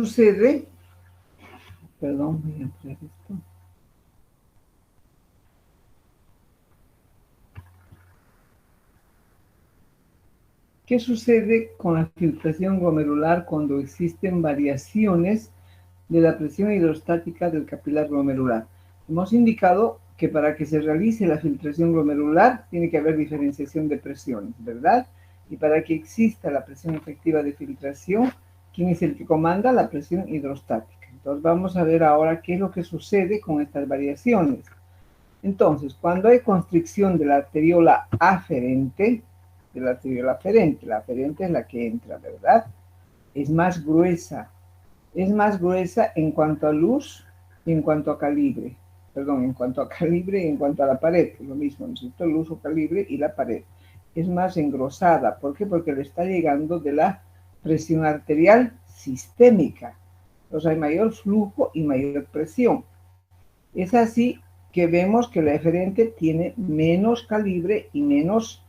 sucede? Perdón, voy a ampliar esto. ¿Qué sucede con la filtración glomerular cuando existen variaciones de la presión hidrostática del capilar glomerular? Hemos indicado que para que se realice la filtración glomerular tiene que haber diferenciación de presiones, ¿verdad? Y para que exista la presión efectiva de filtración, ¿quién es el que comanda? La presión hidrostática. Entonces vamos a ver ahora qué es lo que sucede con estas variaciones. Entonces, cuando hay constricción de la arteriola aferente, la aferente es la que entra, ¿verdad? Es más gruesa en cuanto a luz y en cuanto a calibre. Perdón, en cuanto a calibre y en cuanto a la pared, lo mismo, ¿no es cierto? Luz o calibre y la pared. Es más engrosada. ¿Por qué? Porque le está llegando de la presión arterial sistémica. Entonces hay mayor flujo y mayor presión. Es así que vemos que la eferente tiene menos calibre y menos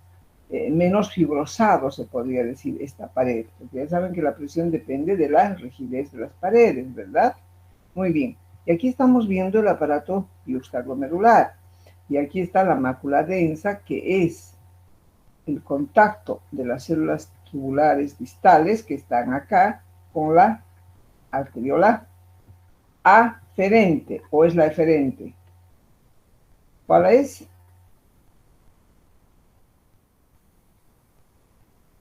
fibrosado, se podría decir, esta pared. Porque ya saben que la presión depende de la rigidez de las paredes, ¿verdad? Muy bien. Y aquí estamos viendo el aparato juxtaglomerular. Y aquí está la mácula densa, que es el contacto de las células tubulares distales que están acá con la arteriola aferente, o es la eferente. ¿Cuál es?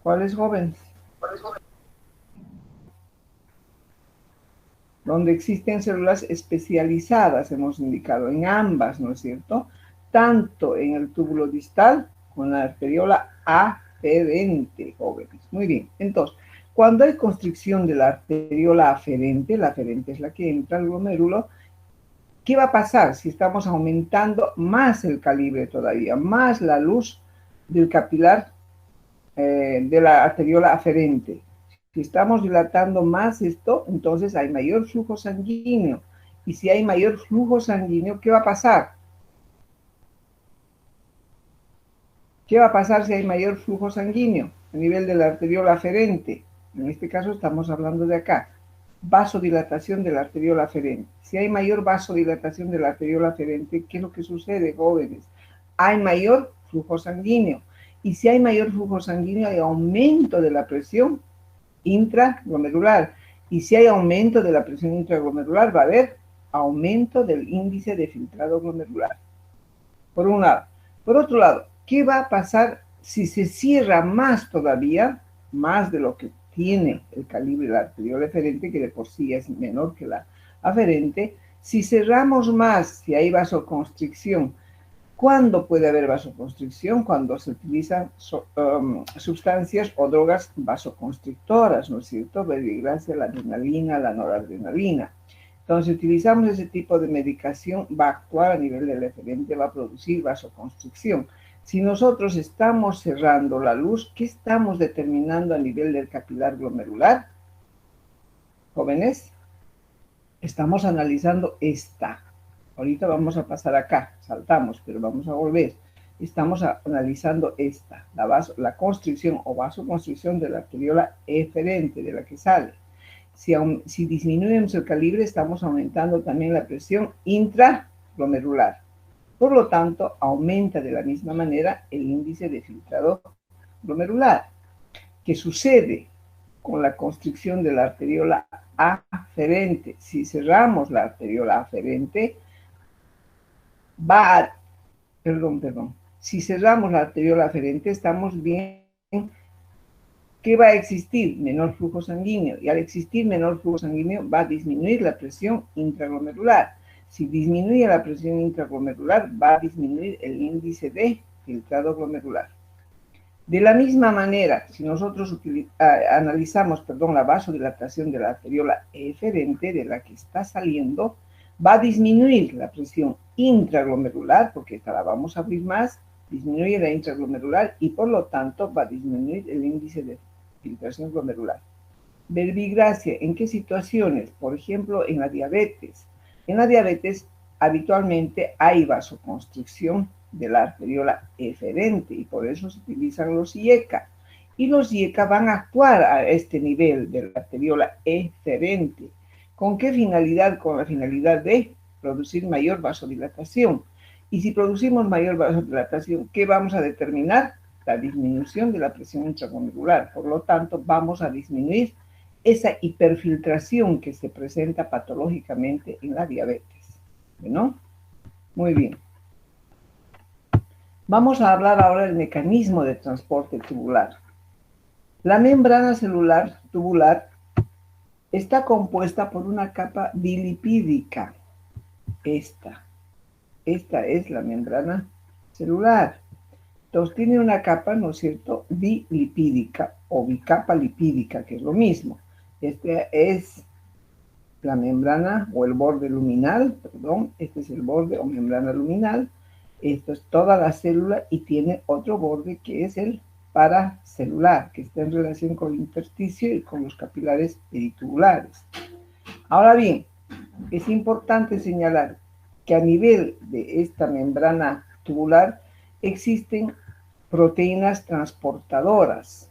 ¿Cuál es, jóvenes? Donde existen células especializadas, hemos indicado, en ambas, ¿no es cierto? Tanto en el túbulo distal con la arteriola aferente, jóvenes. Muy bien, entonces, cuando hay constricción de la arteriola aferente, la aferente es la que entra al glomérulo, ¿qué va a pasar si estamos aumentando más el calibre todavía, más la luz del capilar de la arteriola aferente? Si estamos dilatando más esto, entonces hay mayor flujo sanguíneo. Y si hay mayor flujo sanguíneo, ¿qué va a pasar? ¿Qué va a pasar si hay mayor flujo sanguíneo a nivel de la arteriola aferente? En este caso estamos hablando de acá. Vasodilatación de la arteriola aferente. Si hay mayor vasodilatación de la arteriola aferente, ¿qué es lo que sucede, jóvenes? Hay mayor flujo sanguíneo. Y si hay mayor flujo sanguíneo, hay aumento de la presión intraglomerular. Y si hay aumento de la presión intraglomerular, va a haber aumento del índice de filtrado glomerular. Por un lado. Por otro lado, ¿qué va a pasar si se cierra más todavía, más de lo que tiene el calibre de la arteriola eferente, que de por sí es menor que la aferente? Si cerramos más, si hay vasoconstricción, ¿cuándo puede haber vasoconstricción? Cuando se utilizan sustancias o drogas vasoconstrictoras, ¿no es cierto? Verbigracia, la adrenalina, la noradrenalina. Entonces, si utilizamos ese tipo de medicación, va a actuar a nivel del eferente, va a producir vasoconstricción. Si nosotros estamos cerrando la luz, ¿qué estamos determinando a nivel del capilar glomerular? Jóvenes, estamos analizando esta. Ahorita vamos a pasar acá, saltamos, pero vamos a volver. Estamos analizando esta, la constricción o vasoconstricción de la arteriola eferente, de la que sale. Si disminuimos el calibre, estamos aumentando también la presión intraglomerular. Por lo tanto, aumenta de la misma manera el índice de filtrado glomerular. ¿Qué sucede con la constricción de la arteriola aferente? Si cerramos la arteriola aferente, si cerramos la arteriola aferente, estamos bien. ¿Qué va a existir? Menor flujo sanguíneo. Y al existir menor flujo sanguíneo, va a disminuir la presión intraglomerular. Si disminuye la presión intraglomerular, va a disminuir el índice de filtrado glomerular. De la misma manera, si nosotros analizamos la vasodilatación de la arteriola eferente, de la que está saliendo, va a disminuir la presión intraglomerular, porque esta la vamos a abrir más, disminuye la intraglomerular y por lo tanto va a disminuir el índice de filtración glomerular. Verbigracia, ¿en qué situaciones? Por ejemplo, en la diabetes. En la diabetes habitualmente hay vasoconstricción de la arteriola eferente y por eso se utilizan los IECA. Y los IECA van a actuar a este nivel de la arteriola eferente. ¿Con qué finalidad? Con la finalidad de producir mayor vasodilatación. Y si producimos mayor vasodilatación, ¿qué vamos a determinar? La disminución de la presión intraglmedular. Por lo tanto, vamos a disminuir esa hiperfiltración que se presenta patológicamente en la diabetes. ¿No? Muy bien. Vamos a hablar ahora del mecanismo de transporte tubular. La membrana celular tubular está compuesta por una capa bilipídica. Esta es la membrana celular. Entonces tiene una capa, ¿no es cierto?, bilipídica o bicapa lipídica, que es lo mismo. Este es la membrana o el borde luminal, perdón, este es el borde o membrana luminal. Esto es toda la célula y tiene otro borde que es el paracelular, que está en relación con el intersticio y con los capilares peritubulares. Ahora bien, es importante señalar que a nivel de esta membrana tubular existen proteínas transportadoras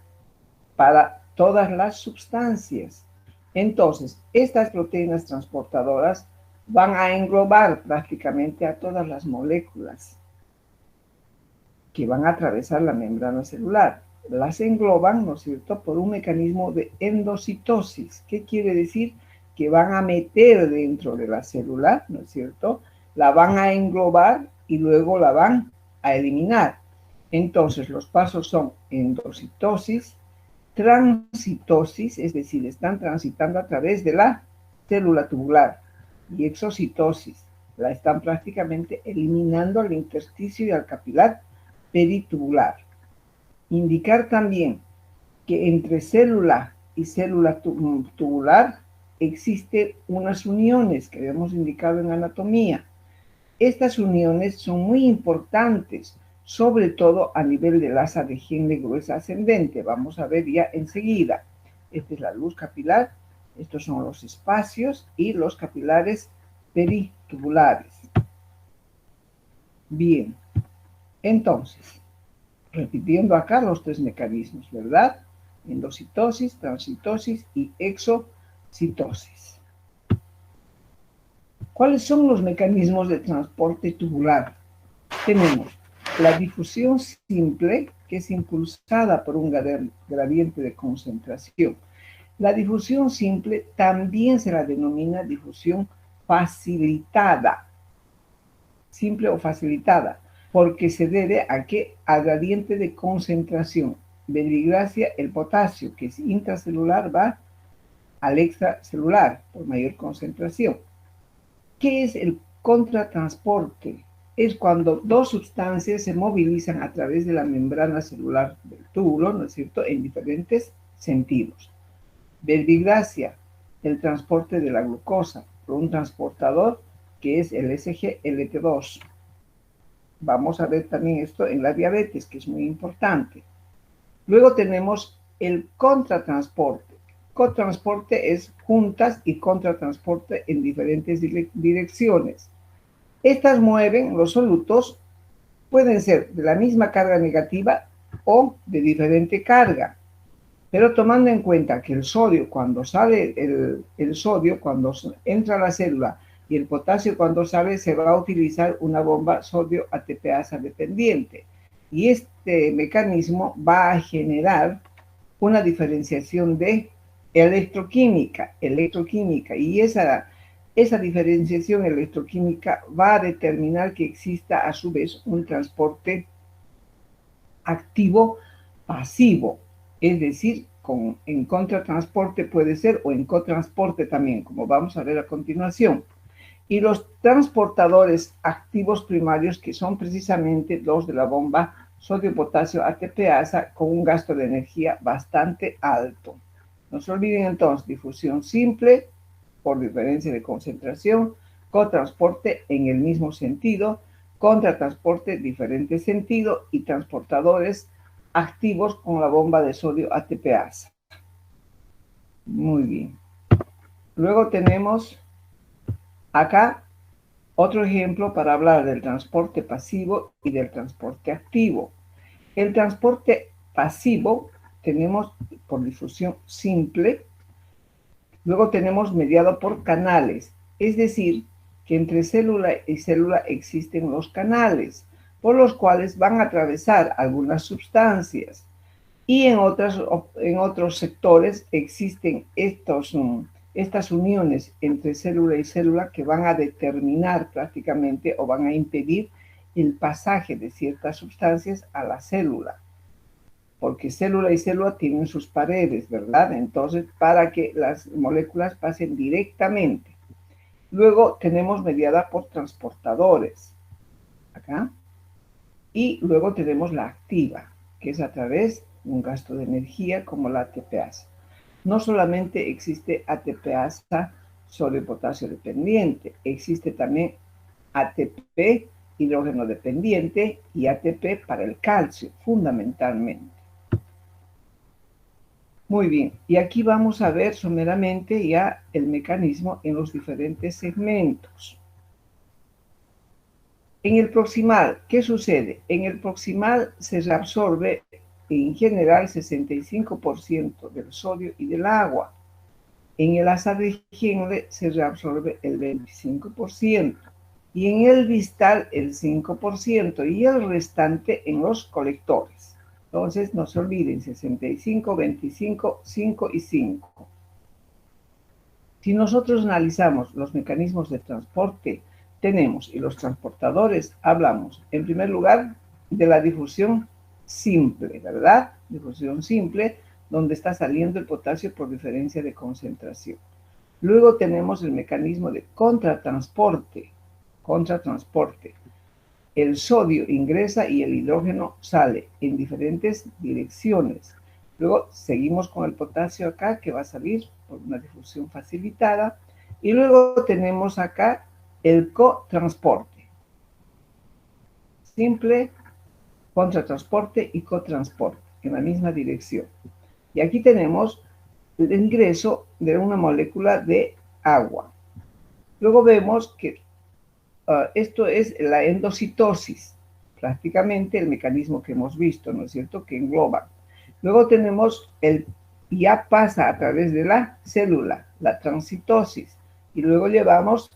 para todas las sustancias. Entonces, estas proteínas transportadoras van a englobar prácticamente a todas las moléculas que van a atravesar la membrana celular. Las engloban, ¿no es cierto?, por un mecanismo de endocitosis. ¿Qué quiere decir? Que van a meter dentro de la célula, ¿no es cierto?, la van a englobar y luego la van a eliminar. Entonces, los pasos son endocitosis, transitosis, es decir, están transitando a través de la célula tubular, y exocitosis, la están prácticamente eliminando al intersticio y al capilar peritubular. Indicar también que entre célula y célula tubular existen unas uniones que hemos indicado en anatomía. Estas uniones son muy importantes, sobre todo a nivel del asa de Henle gruesa ascendente. Vamos a ver ya enseguida. Esta es la luz capilar, estos son los espacios y los capilares peritubulares. Bien, entonces, repitiendo acá los tres mecanismos, ¿verdad? Endocitosis, transitosis y exocitosis. ¿Cuáles son los mecanismos de transporte tubular? Tenemos la difusión simple, que es impulsada por un gradiente de concentración. La difusión simple también se la denomina difusión facilitada, simple o facilitada, porque se debe a que al gradiente de concentración. Verbigracia, el potasio, que es intracelular, va al extracelular por mayor concentración. ¿Qué es el contratransporte? Es cuando dos sustancias se movilizan a través de la membrana celular del túbulo, ¿no es cierto?, en diferentes sentidos. Verbigracia, el transporte de la glucosa por un transportador que es el SGLT2. Vamos a ver también esto en la diabetes, que es muy importante. Luego tenemos el contratransporte. Cotransporte es juntas y contratransporte en diferentes direcciones. Estas mueven los solutos, pueden ser de la misma carga negativa o de diferente carga. Pero tomando en cuenta que el sodio, cuando sale el sodio, cuando entra a la célula, y el potasio cuando sale, se va a utilizar una bomba sodio ATPasa dependiente. Y este mecanismo va a generar una diferenciación de electroquímica, y esa diferenciación electroquímica va a determinar que exista a su vez un transporte activo pasivo, es decir, en contratransporte puede ser o en cotransporte también, como vamos a ver a continuación. Y los transportadores activos primarios, que son precisamente los de la bomba sodio-potasio ATPasa, con un gasto de energía bastante alto. No se olviden entonces, difusión simple por diferencia de concentración, cotransporte en el mismo sentido, contratransporte diferente sentido y transportadores activos con la bomba de sodio ATPasa. Muy bien. Luego tenemos acá otro ejemplo para hablar del transporte pasivo y del transporte activo. El transporte pasivo tenemos por difusión simple Luego tenemos mediado por canales, es decir, que entre célula y célula existen los canales, por los cuales van a atravesar algunas sustancias. Y en otros sectores existen estas uniones entre célula y célula que van a determinar prácticamente o van a impedir el pasaje de ciertas sustancias a la célula, porque célula y célula tienen sus paredes, ¿verdad? Entonces, para que las moléculas pasen directamente. Luego tenemos mediada por transportadores, acá. Y luego tenemos la activa, que es a través de un gasto de energía como la ATPasa. No solamente existe ATPasa sobre potasio dependiente, existe también ATP hidrógeno dependiente y ATP para el calcio, fundamentalmente. Muy bien, y aquí vamos a ver someramente ya el mecanismo en los diferentes segmentos. En el proximal, ¿qué sucede? En el proximal se reabsorbe en general 65% del sodio y del agua. En el asa de Henle se reabsorbe el 25% y en el distal el 5% y el restante en los colectores. Entonces, no se olviden, 65, 25, 5 y 5. Si nosotros analizamos los mecanismos de transporte, tenemos, y los transportadores, hablamos, en primer lugar, de la difusión simple, ¿verdad? Difusión simple, donde está saliendo el potasio por diferencia de concentración. Luego tenemos el mecanismo de contratransporte. El sodio ingresa y el hidrógeno sale en diferentes direcciones. Luego seguimos con el potasio acá, que va a salir por una difusión facilitada. Y luego tenemos acá el cotransporte. Simple, contratransporte y cotransporte, en la misma dirección. Y aquí tenemos el ingreso de una molécula de agua. Luego vemos que esto es la endocitosis, prácticamente el mecanismo que hemos visto, ¿no es cierto?, que engloba. Luego tenemos ya pasa a través de la célula, la transcitosis, y luego llevamos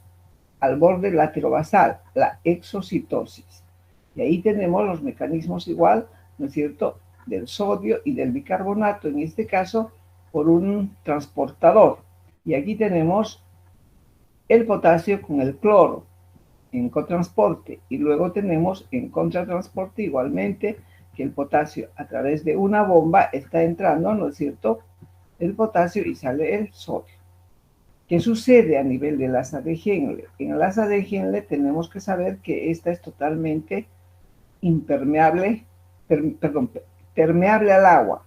al borde laterobasal, la exocitosis. Y ahí tenemos los mecanismos igual, ¿no es cierto?, del sodio y del bicarbonato, en este caso, por un transportador. Y aquí tenemos el potasio con el cloro en cotransporte, y luego tenemos en contratransporte igualmente que el potasio a través de una bomba está entrando, ¿no es cierto?, el potasio y sale el sodio. ¿Qué sucede a nivel del asa de Henle? En el asa de Henle tenemos que saber que esta es totalmente impermeable, permeable al agua.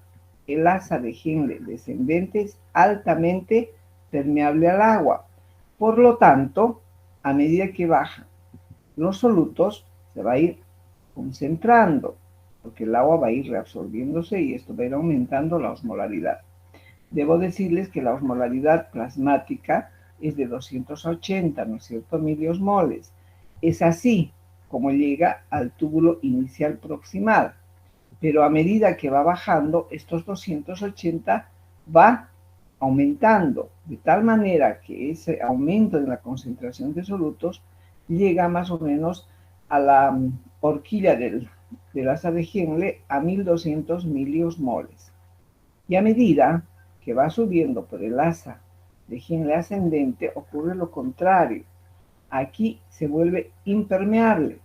El asa de Henle descendente es altamente permeable al agua. Por lo tanto, a medida que bajan los solutos, se va a ir concentrando, porque el agua va a ir reabsorbiéndose y esto va a ir aumentando la osmolaridad. Debo decirles que la osmolaridad plasmática es de 280, ¿no es cierto?, miliosmoles. Es así como llega al túbulo inicial proximal, pero a medida que va bajando, estos 280 va aumentando, de tal manera que ese aumento en la concentración de solutos llega más o menos a la horquilla del asa de Henle a 1200 miliosmoles. Y a medida que va subiendo por el asa de Henle ascendente, ocurre lo contrario. Aquí se vuelve impermeable,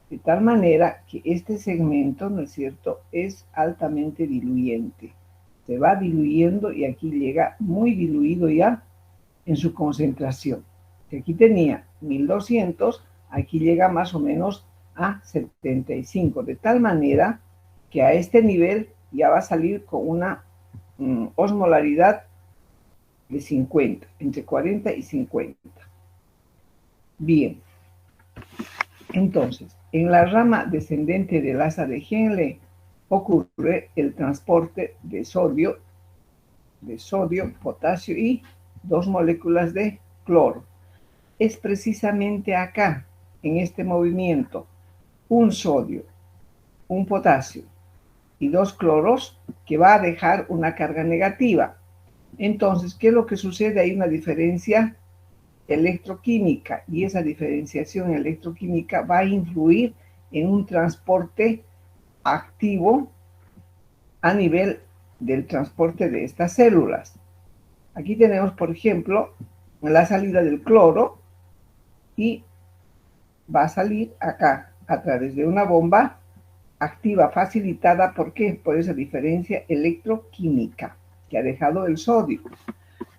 de tal manera que este segmento, ¿no es cierto?, es altamente diluyente. Se va diluyendo y aquí llega muy diluido ya en su concentración. Si aquí tenía 1200, aquí llega más o menos a 75, de tal manera que a este nivel ya va a salir con una osmolaridad de 50, entre 40 y 50. Bien, entonces, en la rama descendente del asa de Henle ocurre el transporte de sodio, potasio y 2 moléculas de cloro. Es precisamente acá, en este movimiento, un sodio, un potasio y 2 cloros que va a dejar una carga negativa. Entonces, ¿qué es lo que sucede? Hay una diferencia electroquímica y esa diferenciación electroquímica va a influir en un transporte activo a nivel del transporte de estas células. Aquí tenemos, por ejemplo, la salida del cloro y va a salir acá a través de una bomba activa facilitada, ¿por qué? Por esa diferencia electroquímica que ha dejado el sodio.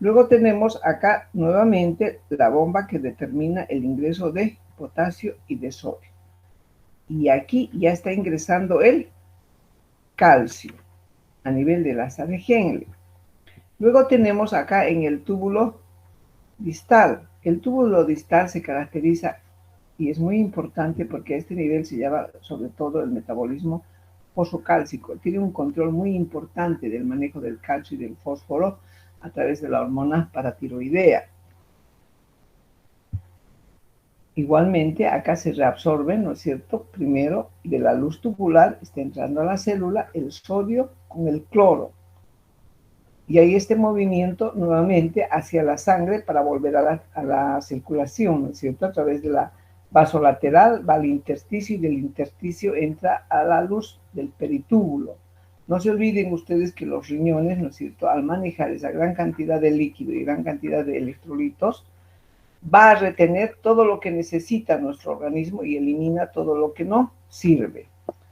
Luego tenemos acá nuevamente la bomba que determina el ingreso de potasio y de sodio. Y aquí ya está ingresando el calcio a nivel del asa de Henle. Luego tenemos acá en el túbulo distal. El túbulo distal se caracteriza y es muy importante porque a este nivel se lleva sobre todo el metabolismo fosfocálcico. Tiene un control muy importante del manejo del calcio y del fósforo a través de la hormona paratiroidea. Igualmente, acá se reabsorbe, ¿no es cierto? Primero, de la luz tubular está entrando a la célula el sodio con el cloro. Y hay este movimiento nuevamente hacia la sangre para volver a la circulación, ¿no es cierto? A través de la vasolateral va al intersticio y del intersticio entra a la luz del peritúbulo. No se olviden ustedes que los riñones, ¿no es cierto?, al manejar esa gran cantidad de líquido y gran cantidad de electrolitos, va a retener todo lo que necesita nuestro organismo y elimina todo lo que no sirve.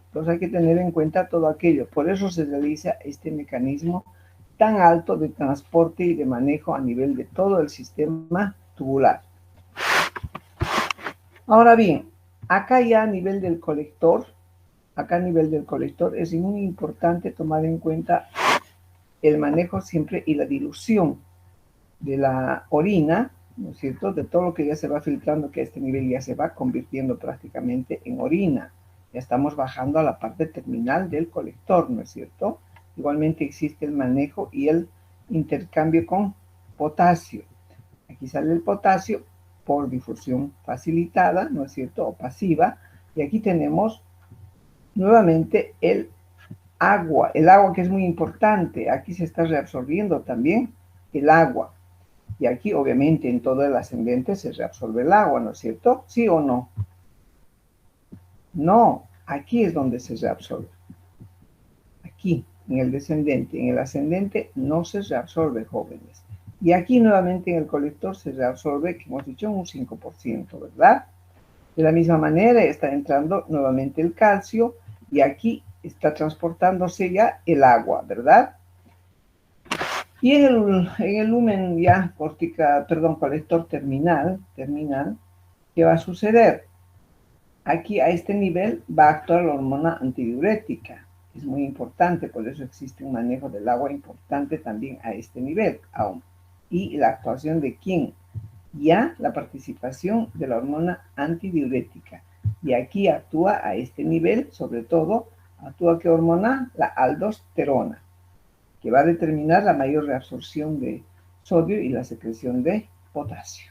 Entonces hay que tener en cuenta todo aquello. Por eso se realiza este mecanismo tan alto de transporte y de manejo a nivel de todo el sistema tubular. Ahora bien, acá ya a nivel del colector, es muy importante tomar en cuenta el manejo siempre y la dilución de la orina, ¿no es cierto? De todo lo que ya se va filtrando, que a este nivel ya se va convirtiendo prácticamente en orina. Ya estamos bajando a la parte terminal del colector, ¿no es cierto? Igualmente existe el manejo y el intercambio con potasio. Aquí sale el potasio por difusión facilitada, ¿no es cierto? O pasiva. Y aquí tenemos nuevamente el agua que es muy importante. Aquí se está reabsorbiendo también el agua. Y aquí, obviamente, en todo el ascendente se reabsorbe el agua, ¿no es cierto? ¿Sí o no? No, aquí es donde se reabsorbe. Aquí, en el descendente. En el ascendente no se reabsorbe, jóvenes. Y aquí, nuevamente, en el colector se reabsorbe, que hemos dicho, un 5%, ¿verdad? De la misma manera, está entrando nuevamente el calcio y aquí está transportándose ya el agua, ¿verdad? Y en el lumen ya colector terminal, ¿qué va a suceder? Aquí a este nivel va a actuar la hormona antidiurética. Es muy importante, por eso existe un manejo del agua importante también a este nivel aún. Y la actuación de quién? Ya la participación de la hormona antidiurética. Y aquí actúa a este nivel, sobre todo, actúa ¿qué hormona? La aldosterona, que va a determinar la mayor reabsorción de sodio y la secreción de potasio.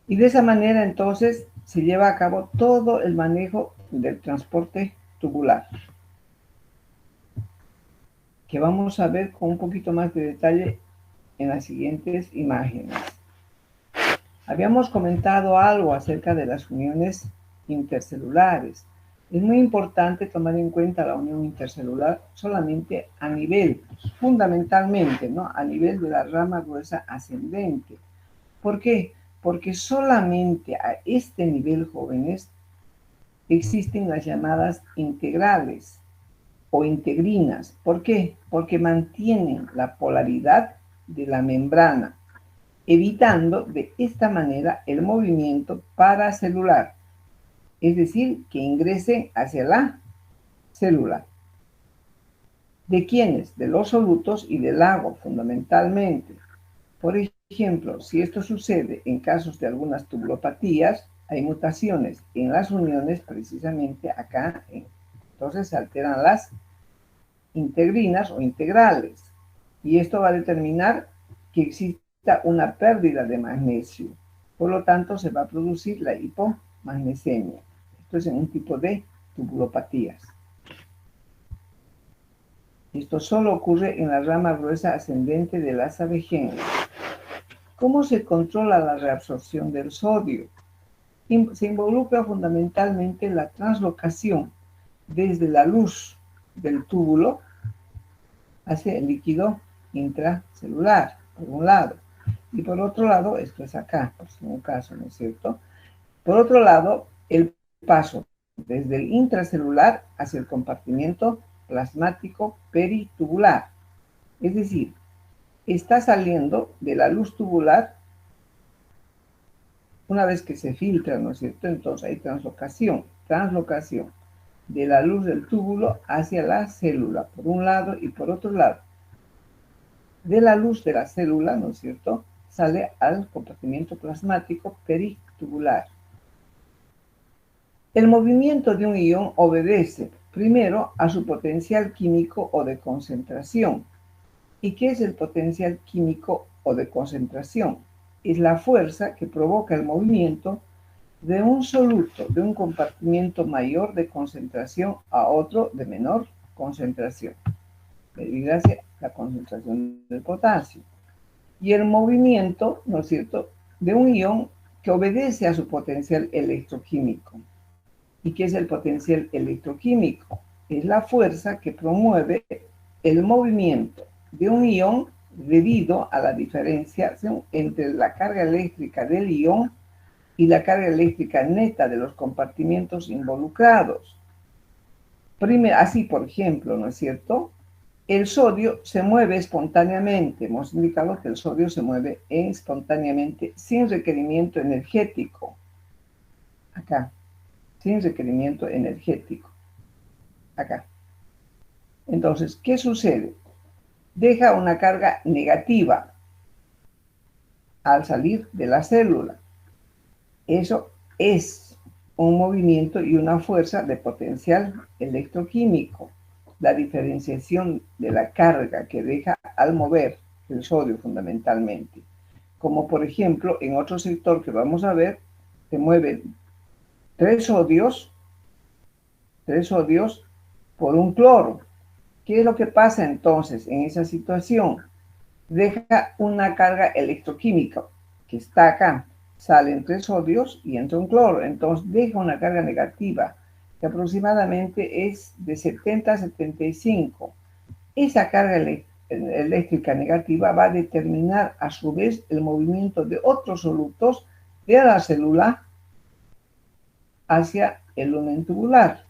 Y de esa manera entonces se lleva a cabo todo el manejo del transporte tubular, que vamos a ver con un poquito más de detalle en las siguientes imágenes. Habíamos comentado algo acerca de las uniones intercelulares. Es muy importante tomar en cuenta la unión intercelular solamente a nivel, fundamentalmente, ¿no? A nivel de la rama gruesa ascendente. ¿Por qué? Porque solamente a este nivel, jóvenes, existen las llamadas integrales o integrinas. ¿Por qué? Porque mantienen la polaridad de la membrana, evitando de esta manera el movimiento paracelular, es decir, que ingresen hacia la célula. ¿De quiénes? De los solutos y del agua, fundamentalmente. Por ejemplo, si esto sucede en casos de algunas tubulopatías, hay mutaciones en las uniones precisamente acá. Entonces se alteran las integrinas o integrales. Y esto va a determinar que exista una pérdida de magnesio. Por lo tanto, se va a producir la hipomagnesemia. Esto es en un tipo de tubulopatías. Esto solo ocurre en la rama gruesa ascendente de las abejenas. ¿Cómo se controla la reabsorción del sodio? Se involucra fundamentalmente la translocación desde la luz del túbulo hacia el líquido intracelular, por un lado. Y por otro lado, esto es acá, por si un caso, ¿no es cierto? Por otro lado, el paso desde el intracelular hacia el compartimiento plasmático peritubular. Es decir, está saliendo de la luz tubular una vez que se filtra, ¿no es cierto? Entonces hay translocación de la luz del túbulo hacia la célula, por un lado y por otro lado. De la luz de la célula, ¿no es cierto?, sale al compartimiento plasmático peritubular. El movimiento de un ion obedece, primero, a su potencial químico o de concentración. ¿Y qué es el potencial químico o de concentración? Es la fuerza que provoca el movimiento de un soluto de un compartimiento mayor de concentración a otro de menor concentración. Dígase la concentración del potasio. Y el movimiento, ¿no es cierto?, de un ion que obedece a su potencial electroquímico. ¿Y qué es el potencial electroquímico? Es la fuerza que promueve el movimiento de un ion debido a la diferenciación entre la carga eléctrica del ion y la carga eléctrica neta de los compartimientos involucrados. Así, por ejemplo, ¿no es cierto?, el sodio se mueve espontáneamente. Hemos indicado que el sodio se mueve espontáneamente sin requerimiento energético. Acá, sin requerimiento energético. Acá. Entonces, ¿qué sucede? Deja una carga negativa al salir de la célula. Eso es un movimiento y una fuerza de potencial electroquímico. La diferenciación de la carga que deja al mover el sodio fundamentalmente. Como por ejemplo, en otro sector que vamos a ver, se mueven tres sodios por un cloro. ¿Qué es lo que pasa entonces en esa situación? Deja una carga electroquímica que está acá. Salen tres sodios y entra un cloro. Entonces deja una carga negativa que aproximadamente es de 70 a 75. Esa carga eléctrica negativa va a determinar a su vez el movimiento de otros solutos de la célula hacia el lumen tubular,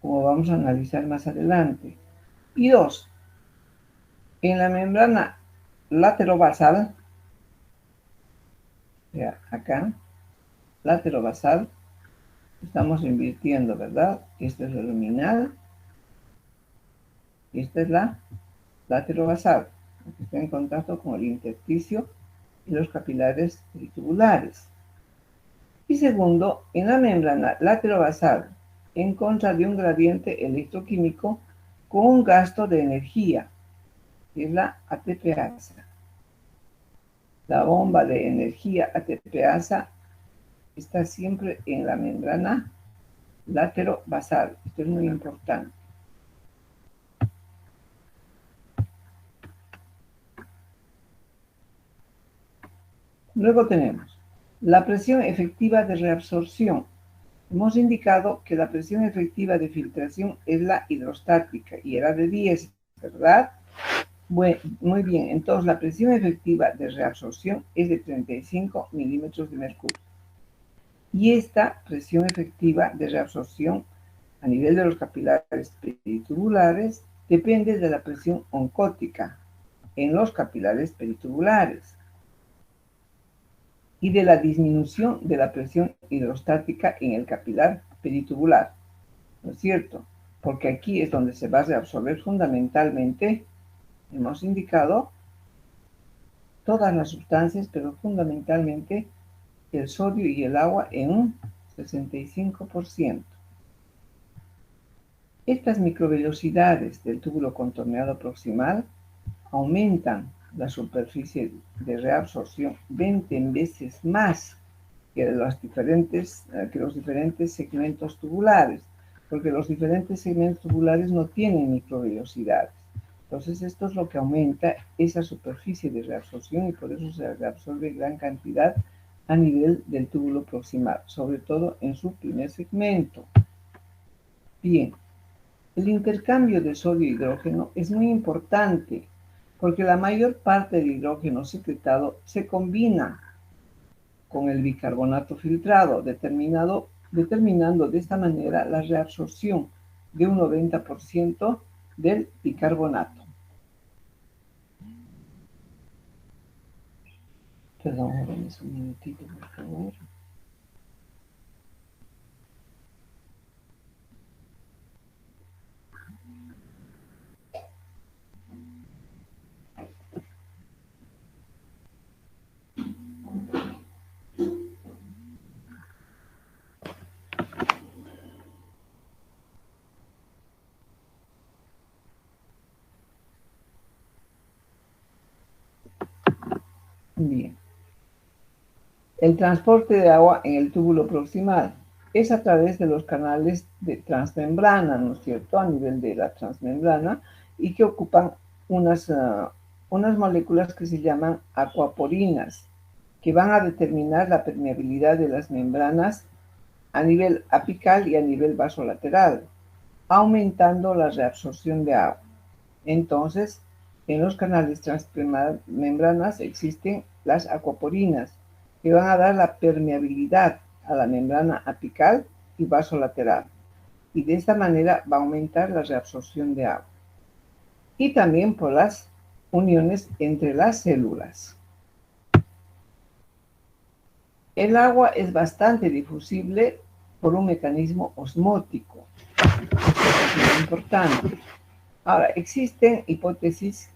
como vamos a analizar más adelante. Y dos, en la membrana laterobasal, acá, laterobasal, estamos invirtiendo, ¿verdad? Esta es la luminal, esta es la laterobasal, que está en contacto con el intersticio y los capilares tubulares. Y segundo, en la membrana laterobasal, en contra de un gradiente electroquímico con un gasto de energía, que es la ATPasa. La bomba de energía ATPasa está siempre en la membrana laterobasal. Esto es muy importante. Luego tenemos la presión efectiva de reabsorción. Hemos indicado que la presión efectiva de filtración es la hidrostática y era de 10, ¿verdad? Bueno, muy bien, entonces la presión efectiva de reabsorción es de 35 milímetros de mercurio. Y esta presión efectiva de reabsorción a nivel de los capilares peritubulares depende de la presión oncótica en los capilares peritubulares y de la disminución de la presión hidrostática en el capilar peritubular, ¿no es cierto? Porque aquí es donde se va a reabsorber fundamentalmente, hemos indicado, todas las sustancias, pero fundamentalmente el sodio y el agua en un 65%. Estas microvelocidades del túbulo contorneado proximal aumentan la superficie de reabsorción 20 veces más que los diferentes segmentos tubulares. porque los diferentes segmentos tubulares no tienen microvellosidades. Entonces esto es lo que aumenta esa superficie de reabsorción y por eso se reabsorbe gran cantidad a nivel del túbulo proximal, sobre todo en su primer segmento. Bien, el intercambio de sodio e hidrógeno es muy importante porque la mayor parte del hidrógeno secretado se combina con el bicarbonato filtrado, determinando de esta manera la reabsorción de un 90% del bicarbonato. Perdón, un minutito, por favor. Bien. El transporte de agua en el túbulo proximal es a través de los canales de transmembrana, ¿no es cierto?, a nivel de la transmembrana, y que ocupan unas moléculas que se llaman acuaporinas, que van a determinar la permeabilidad de las membranas a nivel apical y a nivel vasolateral, aumentando la reabsorción de agua. Entonces, en los canales transmembranas existen las acuaporinas, que van a dar la permeabilidad a la membrana apical y vasolateral. Y de esta manera va a aumentar la reabsorción de agua. Y también por las uniones entre las células. El agua es bastante difusible por un mecanismo osmótico. Esto es muy importante. Ahora, existen hipótesis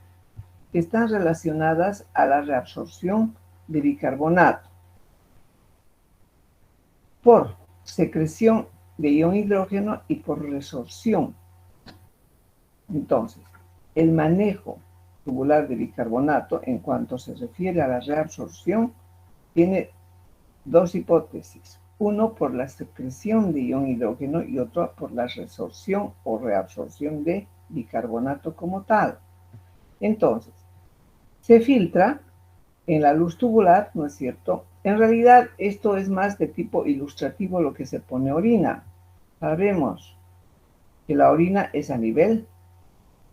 que están relacionadas a la reabsorción de bicarbonato por secreción de ion hidrógeno y por resorción. Entonces, el manejo tubular de bicarbonato en cuanto se refiere a la reabsorción tiene dos hipótesis. Uno por la secreción de ion hidrógeno y otro por la resorción o reabsorción de bicarbonato como tal. Entonces, se filtra en la luz tubular, ¿no es cierto? En realidad, esto es más de tipo ilustrativo lo que se pone orina. Sabemos que la orina es a nivel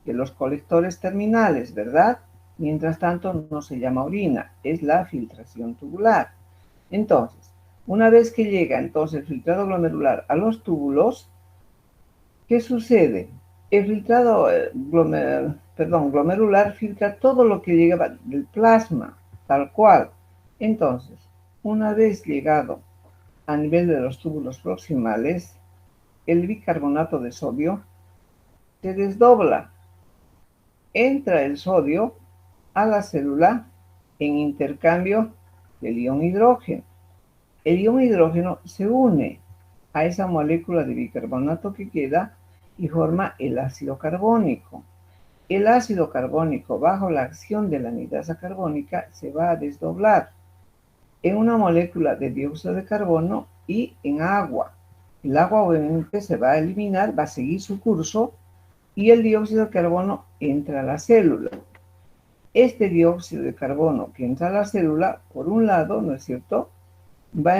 de los colectores terminales, ¿verdad? Mientras tanto, no se llama orina, es la filtración tubular. Entonces, una vez que llega entonces el filtrado glomerular a los túbulos, ¿qué sucede? El filtrado glomerular filtra todo lo que llega del plasma, tal cual. Entonces, una vez llegado a nivel de los túbulos proximales, el bicarbonato de sodio se desdobla. Entra el sodio a la célula en intercambio del ion hidrógeno. El ion hidrógeno se une a esa molécula de bicarbonato que queda y forma el ácido carbónico. El ácido carbónico, bajo la acción de la anhidasa carbónica, se va a desdoblar en una molécula de dióxido de carbono y en agua. El agua obviamente se va a eliminar, va a seguir su curso y el dióxido de carbono entra a la célula. Este dióxido de carbono que entra a la célula, por un lado, ¿no es cierto?, va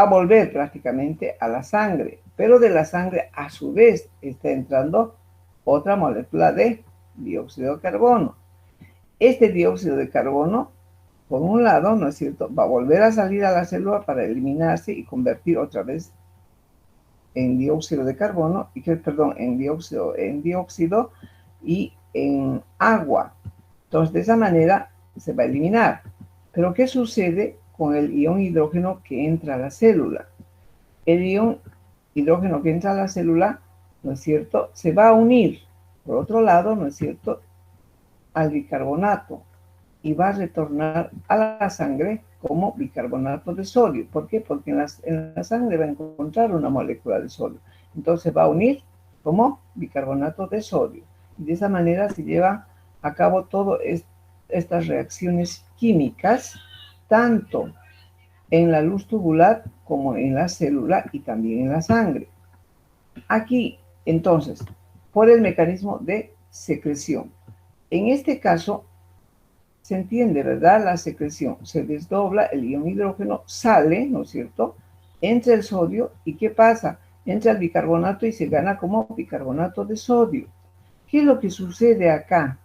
a volver prácticamente a la sangre, pero de la sangre a su vez está entrando otra molécula de dióxido de carbono. Este dióxido de carbono, por un lado, ¿no es cierto?, va a volver a salir a la célula para eliminarse y convertir otra vez en dióxido de carbono, en dióxido y en agua. Entonces, de esa manera se va a eliminar. Pero, ¿qué sucede con el ion hidrógeno que entra a la célula? El ion hidrógeno que entra a la célula, ¿no es cierto?, se va a unir, por otro lado, ¿no es cierto?, al bicarbonato y va a retornar a la sangre como bicarbonato de sodio. ¿Por qué? Porque en la sangre va a encontrar una molécula de sodio. Entonces va a unir como bicarbonato de sodio. Y de esa manera se llevan a cabo todas estas reacciones químicas, tanto en la luz tubular como en la célula y también en la sangre. Aquí, entonces, por el mecanismo de secreción. En este caso, se entiende, ¿verdad? La secreción se desdobla, el ion hidrógeno sale, ¿no es cierto? Entra el sodio y ¿qué pasa? Entra el bicarbonato y se gana como bicarbonato de sodio. ¿Qué es lo que sucede acá?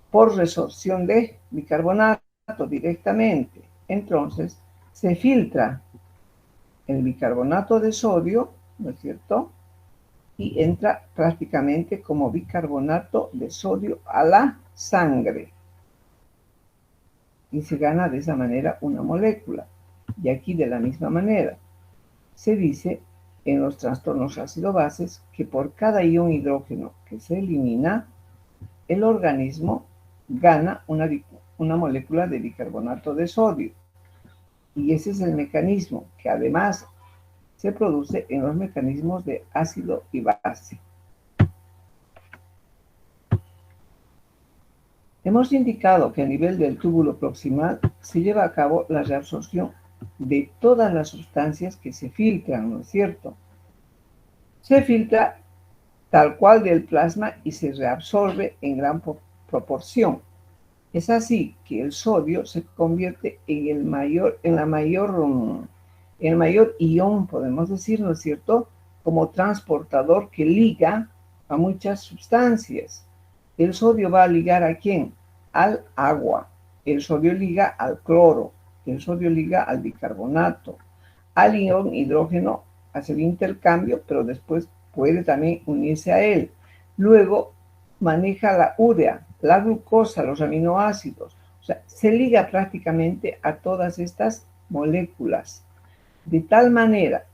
Por resorción de bicarbonato directamente. Entonces, se filtra el bicarbonato de sodio, ¿no es cierto? Y entra prácticamente como bicarbonato de sodio a la sangre. Y se gana de esa manera una molécula. Y aquí de la misma manera se dice en los trastornos ácido-bases que por cada ion hidrógeno que se elimina, el organismo gana una molécula de bicarbonato de sodio. Y ese es el mecanismo que además se produce en los mecanismos de ácido y base. Hemos indicado que a nivel del túbulo proximal se lleva a cabo la reabsorción de todas las sustancias que se filtran, ¿no es cierto? Se filtra tal cual del plasma y se reabsorbe en gran proporción. Es así que el sodio se convierte en el mayor ion, podemos decir, ¿no es cierto?, como transportador que liga a muchas sustancias. El sodio va a ligar ¿a quién? Al agua. El sodio liga al cloro. El sodio liga al bicarbonato. Al ion hidrógeno hace el intercambio, pero después puede también unirse a él. Luego maneja la urea, la glucosa, los aminoácidos. O sea, se liga prácticamente a todas estas moléculas. De tal manera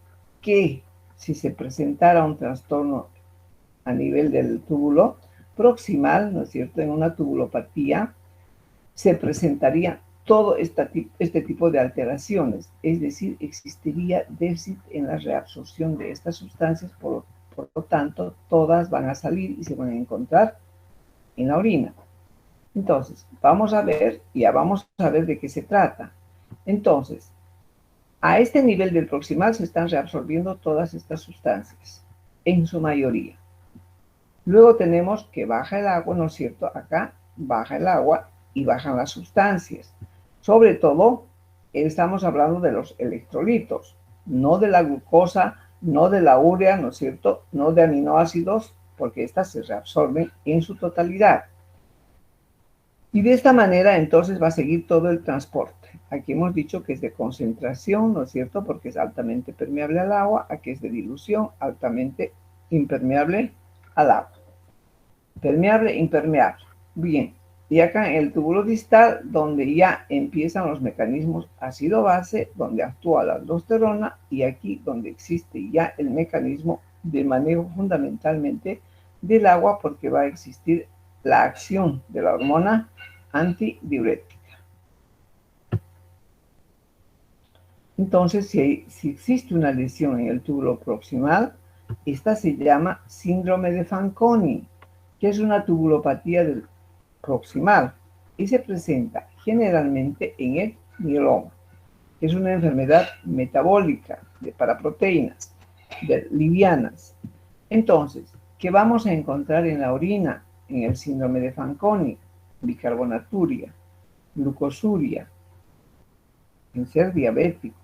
que si se presentara un trastorno a nivel del túbulo proximal, ¿no es cierto?, en una tubulopatía, se presentaría todo este tipo de alteraciones, es decir, existiría déficit en la reabsorción de estas sustancias, por lo tanto, todas van a salir y se van a encontrar en la orina. Entonces, vamos a ver de qué se trata. Entonces, a este nivel del proximal se están reabsorbiendo todas estas sustancias, en su mayoría. Luego tenemos que baja el agua, ¿no es cierto? Acá baja el agua y bajan las sustancias. Sobre todo, estamos hablando de los electrolitos, no de la glucosa, no de la urea, ¿no es cierto? No de aminoácidos, porque estas se reabsorben en su totalidad. Y de esta manera entonces va a seguir todo el transporte. Aquí hemos dicho que es de concentración, ¿no es cierto? Porque es altamente permeable al agua. Aquí es de dilución, altamente impermeable al agua. Permeable, impermeable. Bien. Y acá en el túbulo distal, donde ya empiezan los mecanismos ácido-base, donde actúa la aldosterona, y aquí donde existe ya el mecanismo de manejo fundamentalmente del agua, porque va a existir la acción de la hormona antidiurética. Entonces, si existe una lesión en el túbulo proximal, esta se llama síndrome de Fanconi, que es una tubulopatía del proximal y se presenta generalmente en el mieloma. Es una enfermedad metabólica de paraproteínas, livianas. Entonces, ¿qué vamos a encontrar en la orina en el síndrome de Fanconi? Bicarbonaturia, glucosuria, en ser diabético,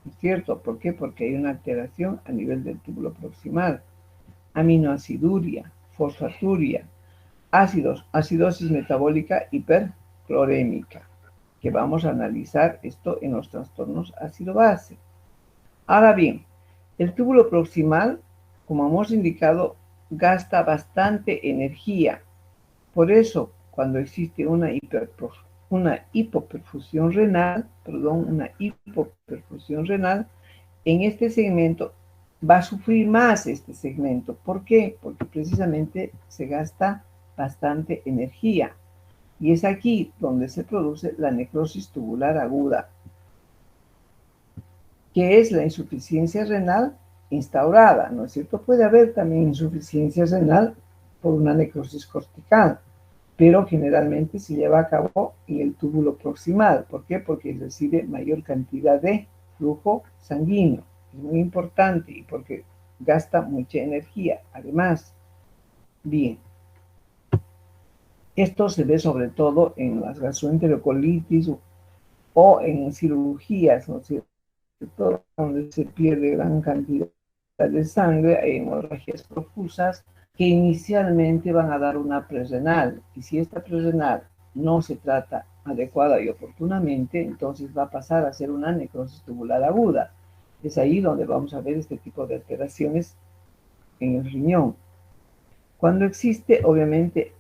¿es cierto? ¿Por qué? Porque hay una alteración a nivel del túbulo proximal. Aminoaciduria, fosfaturia, acidosis metabólica hiperclorémica, que vamos a analizar esto en los trastornos ácido-base. Ahora bien, el túbulo proximal, como hemos indicado, gasta bastante energía. Por eso, cuando existe una hipoperfusión renal, en este segmento va a sufrir más este segmento. ¿Por qué? Porque precisamente se gasta bastante energía. Y es aquí donde se produce la necrosis tubular aguda, que es la insuficiencia renal instaurada, ¿no es cierto? Puede haber también insuficiencia renal por una necrosis cortical, pero generalmente se lleva a cabo en el túbulo proximal. ¿Por qué? Porque recibe mayor cantidad de flujo sanguíneo. Es muy importante y porque gasta mucha energía. Además, bien, esto se ve sobre todo en las gastroenterocolitis o en cirugías, ¿no es cierto? Donde se pierde gran cantidad de sangre, hay hemorragias profusas que inicialmente van a dar una prerrenal. Y si esta prerrenal no se trata adecuada y oportunamente, entonces va a pasar a ser una necrosis tubular aguda. Es ahí donde vamos a ver este tipo de alteraciones en el riñón. Cuando existe, obviamente,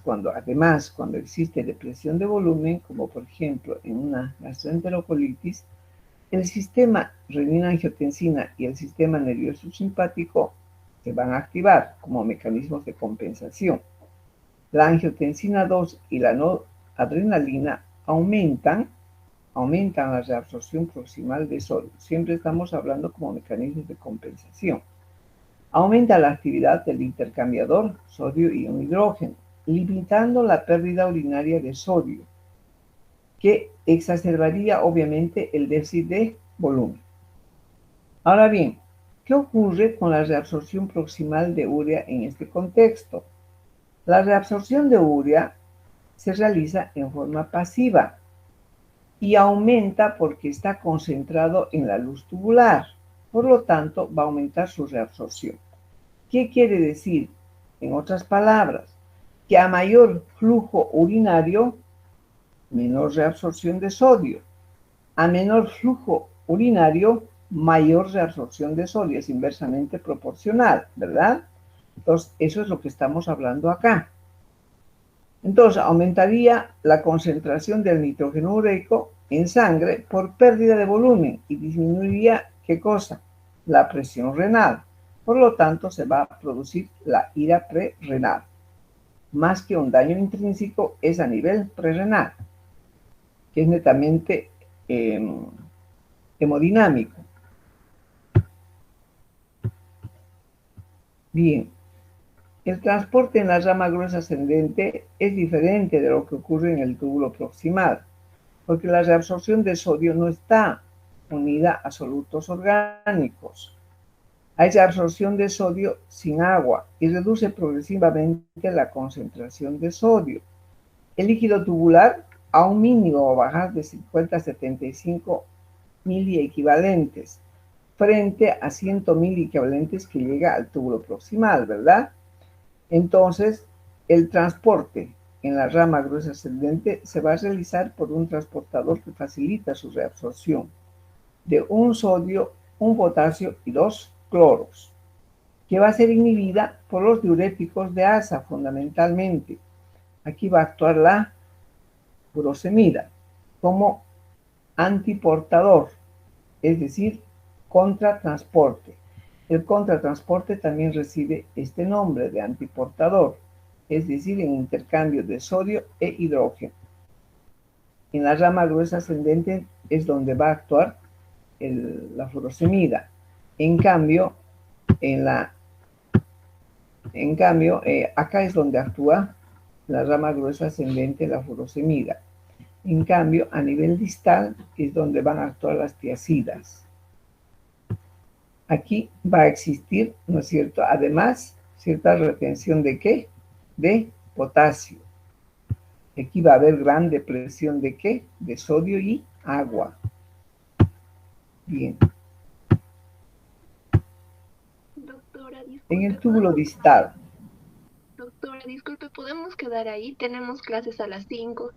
cuando existe depresión de volumen, como por ejemplo en una gastroenterocolitis, el sistema renina-angiotensina y el sistema nervioso simpático se van a activar como mecanismos de compensación. La angiotensina 2 y la noradrenalina aumentan la reabsorción proximal de sodio. Siempre estamos hablando como mecanismos de compensación. Aumenta la actividad del intercambiador sodio-hidrógeno, limitando la pérdida urinaria de sodio, que exacerbaría obviamente el déficit de volumen. Ahora bien, ¿qué ocurre con la reabsorción proximal de urea en este contexto? La reabsorción de urea se realiza en forma pasiva y aumenta porque está concentrado en la luz tubular. Por lo tanto, va a aumentar su reabsorción. ¿Qué quiere decir? En otras palabras, que a mayor flujo urinario, menor reabsorción de sodio. A menor flujo urinario, mayor reabsorción de sodio. Es inversamente proporcional, ¿verdad? Entonces, eso es lo que estamos hablando acá. Entonces, aumentaría la concentración del nitrógeno ureico en sangre por pérdida de volumen y disminuiría, ¿qué cosa? La presión renal. Por lo tanto, se va a producir la ira prerrenal. Más que un daño intrínseco, es a nivel prerrenal, que es netamente hemodinámico. Bien, el transporte en la rama gruesa ascendente es diferente de lo que ocurre en el túbulo proximal, porque la reabsorción de sodio no está unida a solutos orgánicos. Hay reabsorción de sodio sin agua y reduce progresivamente la concentración de sodio. El líquido tubular a un mínimo va a bajar de 50 a 75 miliequivalentes frente a 100 miliequivalentes que llega al túbulo proximal, ¿verdad? Entonces, el transporte en la rama gruesa ascendente se va a realizar por un transportador que facilita su reabsorción de un sodio, un potasio y dos cloros, que va a ser inhibida por los diuréticos de asa fundamentalmente. Aquí va a actuar la furosemida como antiportador, es decir, contratransporte. El contratransporte también recibe este nombre de antiportador, es decir, en intercambio de sodio e hidrógeno. En la rama gruesa ascendente es donde va a actuar la furosemida. En cambio, acá es donde actúa la rama gruesa ascendente, la furosemida. En cambio, a nivel distal es donde van a actuar las tiazidas. Aquí va a existir, ¿no es cierto? Además, cierta retención ¿de qué? De potasio. Aquí va a haber gran depresión ¿de qué? De sodio y agua. Bien. Doctora, En el disculpe, túbulo ¿podemos quedar ahí? distal. Doctora, disculpe, ¿podemos quedar ahí? Tenemos clases a las 5.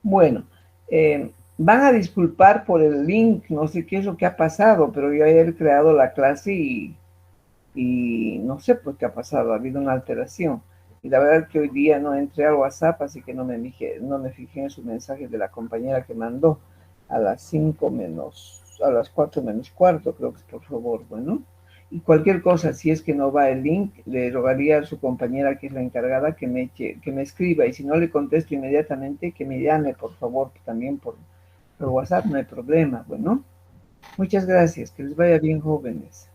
Bueno, van a disculpar por el link, no sé qué es lo que ha pasado, pero yo he creado la clase y no sé por qué ha pasado, ha habido una alteración. Y la verdad que hoy día no entré al WhatsApp, así que no me fijé en su mensaje de la compañera que mandó a las 5 menos, a las 4 menos cuarto, creo que es, por favor, bueno. Y cualquier cosa, si es que no va el link, le rogaría a su compañera que es la encargada que me escriba, y si no le contesto inmediatamente, que me llame, por favor, también por WhatsApp, no hay problema, bueno. Muchas gracias, que les vaya bien, jóvenes.